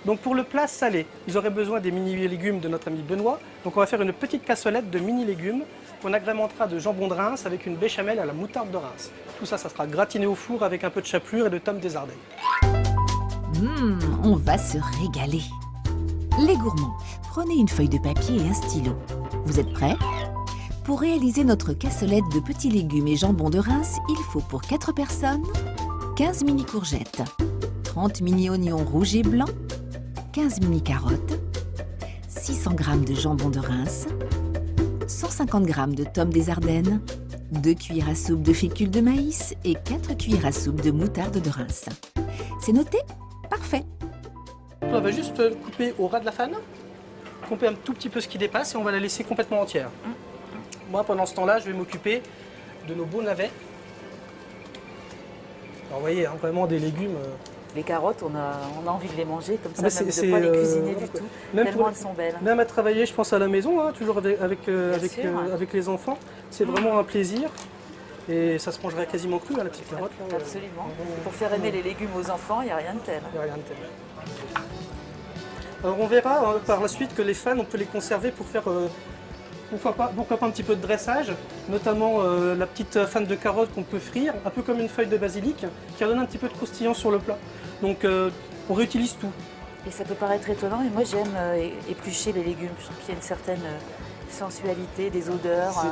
Donc pour le plat salé, vous aurez besoin des mini légumes de notre ami Benoît. Donc on va faire une petite cassolette de mini légumes qu'on agrémentera de jambon de Reims avec une béchamel à la moutarde de Reims. Tout ça, ça sera gratiné au four avec un peu de chapelure et de tomes des Ardennes. On va se régaler. Les gourmands, prenez une feuille de papier et un stylo. Vous êtes prêts? Pour réaliser notre cassolette de petits légumes et jambon de Reims, il faut pour 4 personnes 15 mini courgettes, 30 mini oignons rouges et blancs, 15 mini carottes, 600 g de jambon de Reims, 150 g de tomes des Ardennes, 2 cuillères à soupe de fécule de maïs et 4 cuillères à soupe de moutarde de Reims. C'est noté? Parfait. On va juste couper au ras de la fan, couper un tout petit peu ce qui dépasse et on va la laisser complètement entière. Moi, pendant ce temps-là, je vais m'occuper de nos beaux navets. Alors, vous voyez, hein, vraiment des légumes. Les carottes, on a envie de les manger comme ça, mais même de ne pas les cuisiner du tout, tellement elles sont belles. Même à travailler, je pense à la maison, hein, toujours avec les enfants. C'est vraiment un plaisir. Et ça se mangerait quasiment cru, hein, la petite carotte. Là, absolument. Pour faire aimer les légumes aux enfants, il n'y a rien de tel. Il n'y a rien de tel. Alors on verra par la suite que les fans, on peut les conserver pour faire, pourquoi pas un petit peu de dressage, notamment la petite fan de carotte qu'on peut frire, un peu comme une feuille de basilic, qui redonne un petit peu de croustillant sur le plat. Donc on réutilise tout. Et ça peut paraître étonnant, mais moi j'aime éplucher les légumes. Je trouve qu'il y a une certaine sensualité, des odeurs,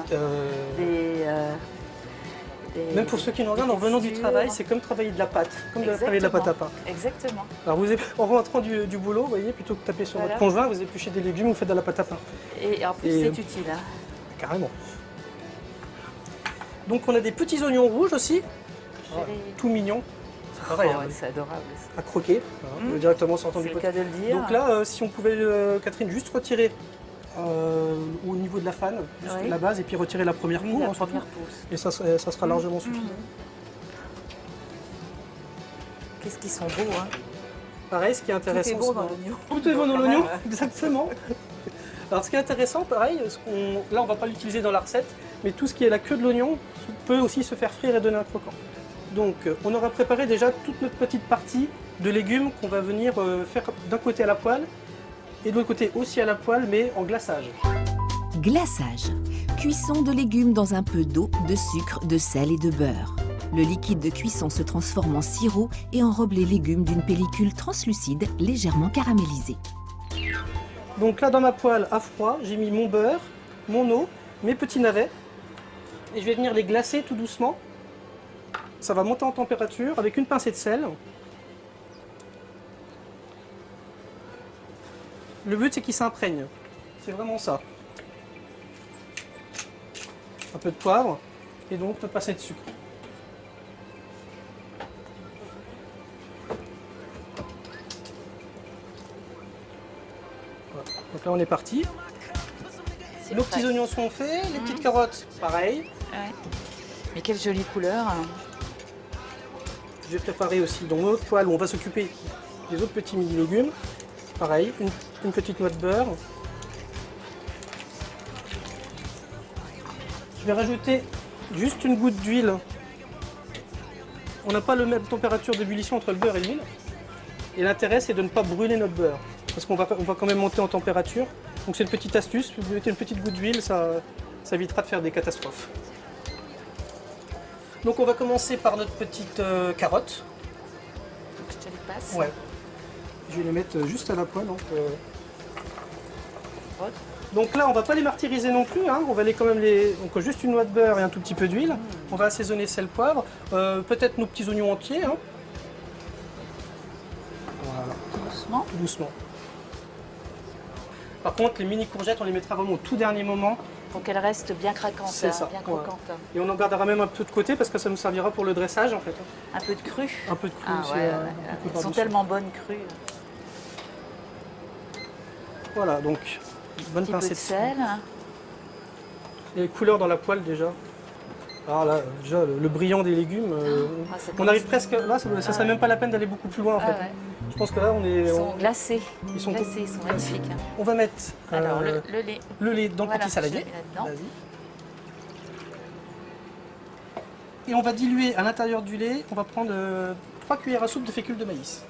même pour ceux qui nous regardent, en revenant du travail, c'est comme travailler de la pâte, comme travailler de la pâte à pain. Exactement. Alors en rentrant du boulot, vous voyez, plutôt que de taper sur votre conjoint, vous épluchez des légumes, vous faites de la pâte à pain. Et en plus, c'est utile. Hein. Carrément. Donc on a des petits oignons rouges aussi, tout mignons. C'est pareil, hein, c'est adorable. À croquer, directement sortant du pot. C'est le cas de le dire. Donc là, si on pouvait, Catherine, juste retirer au niveau de la fan, juste la base, et puis retirer la première peau. La première pousse. Et ça sera largement suffisant. Qu'est-ce qu'ils sont beaux, hein. Pareil, ce qui est intéressant... Tout est bon dans l'oignon. Tout est bon dans l'oignon, exactement. Alors ce qui est intéressant, pareil, là on ne va pas l'utiliser dans la recette, mais tout ce qui est la queue de l'oignon peut aussi se faire frire et donner un croquant. Donc on aura préparé déjà toute notre petite partie de légumes qu'on va venir faire d'un côté à la poêle, et de l'autre côté aussi à la poêle, mais en glaçage. Glaçage. Cuisson de légumes dans un peu d'eau, de sucre, de sel et de beurre. Le liquide de cuisson se transforme en sirop et enrobe les légumes d'une pellicule translucide légèrement caramélisée. Donc là, dans ma poêle à froid, j'ai mis mon beurre, mon eau, mes petits navets, et je vais venir les glacer tout doucement. Ça va monter en température avec une pincée de sel. Le but, c'est qu'ils s'imprègnent. C'est vraiment ça. Un peu de poivre et donc notre pincée de sucre. Voilà. Donc là, on est parti. Nos petits oignons sont faits, les petites carottes, pareil. Ouais. Mais quelle jolie couleur. Je vais préparer aussi dans notre poêle où on va s'occuper des autres petits mini légumes. Pareil, une petite noix de beurre. Je vais rajouter juste une goutte d'huile. On n'a pas la même température d'ébullition entre le beurre et l'huile. Et l'intérêt, c'est de ne pas brûler notre beurre. Parce qu'on va quand même monter en température. Donc c'est une petite astuce, vous mettez une petite goutte d'huile, ça évitera de faire des catastrophes. Donc on va commencer par notre petite carotte. Je te les passe. Ouais. Je vais les mettre juste à la poêle. Donc là, on ne va pas les martyriser non plus. Hein. On va quand même donc juste une noix de beurre et un tout petit peu d'huile. On va assaisonner sel, poivre. Peut-être nos petits oignons entiers. Hein. Voilà. Doucement. Tout doucement. Par contre, les mini courgettes, on les mettra vraiment au tout dernier moment. Pour qu'elles restent bien craquantes, C'est ça, bien croquantes. Et on en gardera même un peu de côté parce que ça nous servira pour le dressage en fait. Un peu de cru. Un peu de cru aussi. Elles sont tellement bonnes crues. Voilà, donc bonne Un petit pincée peu de de sel. Les couleurs dans la poêle déjà. Alors là, déjà le brillant des légumes. On arrive presque. Là, ça ne serait même pas la peine d'aller beaucoup plus loin en fait. Ouais. Je pense que là, Ils sont glacés. Ils sont glacés, ils sont magnifiques. On va mettre Alors, le lait. le lait dans le Voilà, petit saladier. je le mets là-dedans. Vas-y. Et on va diluer à l'intérieur du lait, on va prendre 3 cuillères à soupe de fécule de maïs.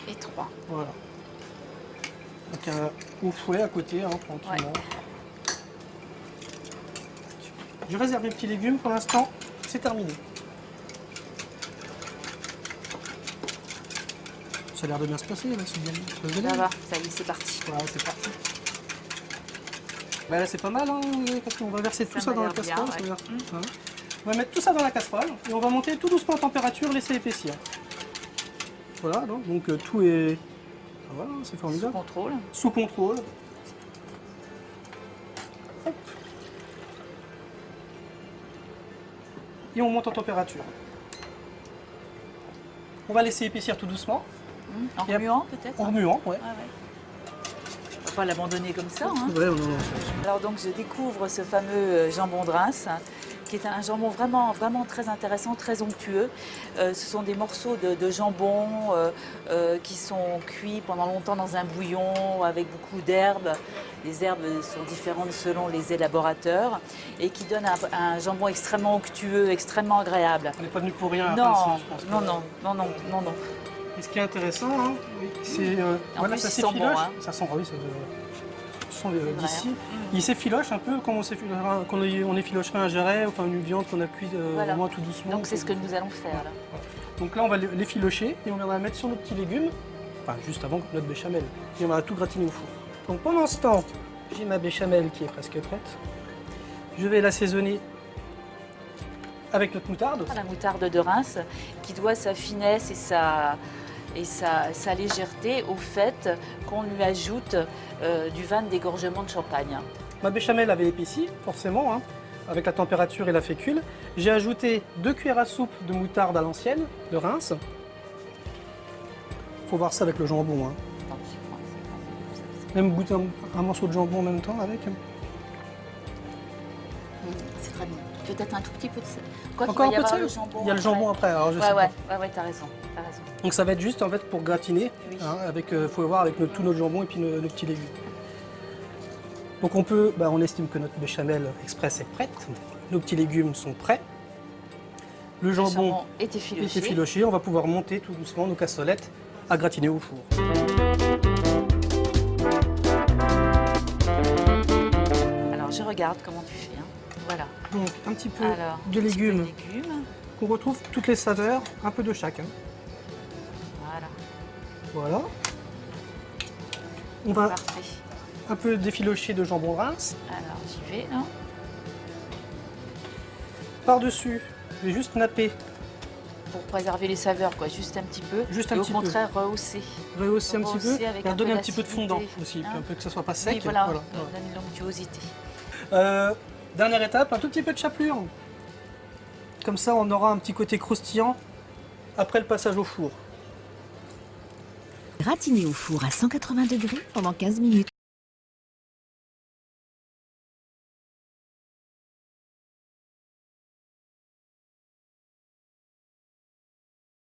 Et 3. Voilà. Donc au fouet à côté, hein, tranquillement. Je réserve mes petits légumes pour l'instant, c'est terminé. Ça a l'air de bien se passer là, c'est bien. Ça va, ça y est, c'est parti. Voilà, c'est parti. Bah là c'est pas mal, hein, parce qu'on va verser tout ça m'a dans la l'air bien, casserole. ouais. Ça va. Voilà. On va mettre tout ça dans la casserole et on va monter tout doucement en température, laisser épaissir. Voilà, donc tout est... Voilà, c'est Sous formidable. contrôle. Sous contrôle. Hop. Et on monte en température. On va laisser épaissir tout doucement, En Et remuant peut-être. en remuant. Ouais. Ah ouais. On va pas l'abandonner comme ça. Hein. Ouais, non. Alors donc je découvre ce fameux jambon de Reims, qui est un jambon vraiment, vraiment très intéressant, très onctueux. Ce sont des morceaux de jambon qui sont cuits pendant longtemps dans un bouillon avec beaucoup d'herbes. Les herbes sont différentes selon les élaborateurs et qui donnent un jambon extrêmement onctueux, extrêmement agréable. On n'est pas venu pour rien. Non, enfin, je pense que- non. Et ce qui est intéressant, hein, c'est voilà, plus, ça il sent s'effiloche. bon, hein. Ça sent, ah oui, ça sent vrai, d'ici. hein. Il s'effiloche un peu comme on effilocherait un jarret, enfin une viande qu'on a cuite Voilà. au moins tout doucement. Donc c'est ce que nous allons faire là. Donc là, on va l'effilocher et on viendra la mettre sur nos petits légumes, enfin juste avant notre béchamel. Et on va tout gratiner au four. Donc pendant ce temps, j'ai ma béchamel qui est presque prête. Je vais l'assaisonner avec notre moutarde. La moutarde de Reims qui doit sa finesse et sa légèreté au fait qu'on lui ajoute du vin d'égorgement de champagne. Ma béchamel avait épaissi, forcément, hein, avec la température et la fécule. J'ai ajouté 2 cuillères à soupe de moutarde à l'ancienne, de Reims. Faut voir ça avec le jambon. Hein. Même goûter un morceau de jambon en même temps avec. C'est très bon. Peut-être un tout petit peu de sel. Quoi Encore un qu'il peu de va y sel. avoir le jambon Il y a le jambon après. Alors je sais Ouais, pas. ouais, t'as raison. Donc ça va être juste en fait pour gratiner. Oui. Hein, avec, faut voir avec tout notre jambon et puis nos petits légumes. Donc on estime que notre béchamel express est prête. Nos petits légumes sont prêts. Le Le jambon jambon est effiloché. est effiloché. On va pouvoir monter tout doucement nos cassolettes à gratiner au four. Alors je regarde comment tu fais. Hein. Voilà. Donc un petit peu Alors, de un petit peu légumes, de légumes. qu'on retrouve toutes les saveurs, un peu de chaque. Hein. Voilà. Voilà. On va Parfait. un peu d'effiloché de jambon Reims. Alors j'y vais. Hein. Par-dessus, je vais juste napper, Pour préserver les saveurs, quoi, juste un petit peu. Juste un et petit au peu. contraire, rehausser. rehausser un petit peu, Rehausser avec et un donner peu un petit peu de fondant d'acidité, aussi, hein. un peu que ça soit pas sec. Oui, voilà, Voilà. donne une onctuosité. Dernière étape, un tout petit peu de chapelure. Comme ça, on aura un petit côté croustillant après le passage au four. Gratinez au four à 180 degrés pendant 15 minutes.